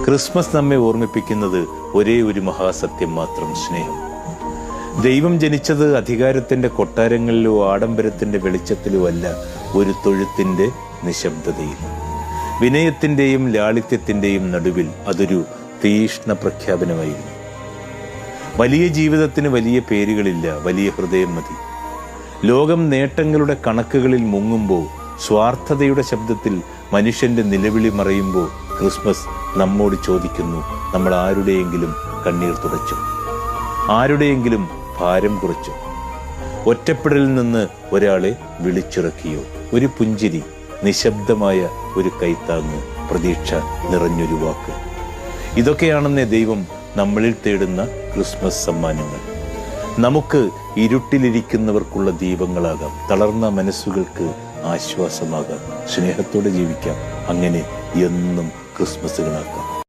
Christmas നമ്മെ ഓർമ്മിപ്പിക്കുന്നത് ഒരേ ഒരു മഹാസത്യം മാത്രം: സ്നേഹം. ദൈവം ജനിച്ചത് അധികാരത്തിന്റെ കൊട്ടാരങ്ങളിലോ ആഡംബരത്തിന്റെ വെളിച്ചത്തിലോ അല്ല, ഒരു തൊഴുത്തിന്റെ നിശബ്ദതയിൽ, വിനയത്തിന്റെയും ലാളിത്യത്തിന്റെയും നടുവിൽ. അതൊരു തീഷ്ണ പ്രഖ്യാപനമായിരുന്നു. വലിയ ജീവിതത്തിന് വലിയ പേരുകളില്ല, വലിയ ഹൃദയം മതി. ലോകം നേട്ടങ്ങളുടെ കണക്കുകളിൽ മുങ്ങുമ്പോൾ, സ്വാർത്ഥതയുടെ ശബ്ദത്തിൽ മനുഷ്യന്റെ നിലവിളി മറയുമ്പോൾ, ക്രിസ്മസ് നമ്മോട് ചോദിക്കുന്നു: നമ്മൾ ആരുടെയെങ്കിലും കണ്ണീർ തുടച്ചു? ആരുടെയെങ്കിലും ഭാരം കുറച്ചു? ഒറ്റപ്പെടലിൽ നിന്ന് ഒരാളെ വിളിച്ചിറക്കിയോ? ഒരു പുഞ്ചിരി, നിശബ്ദമായ ഒരു കൈത്താങ്ങ്, പ്രതീക്ഷ നിറഞ്ഞൊരു വാക്ക്. ഇതൊക്കെയാണെന്നേ ദൈവം നമ്മളിൽ തേടുന്ന ക്രിസ്മസ് സമ്മാനങ്ങൾ. നമുക്ക് ഇരുട്ടിലിരിക്കുന്നവർക്കുള്ള ദീപങ്ങളാകാം, തളർന്ന മനസ്സുകൾക്ക് ആശ്വാസമാകാം. സ്നേഹത്തോടെ ജീവിക്കാം, അങ്ങനെ എന്നും ക്രിസ്മസുകളാക്കാം.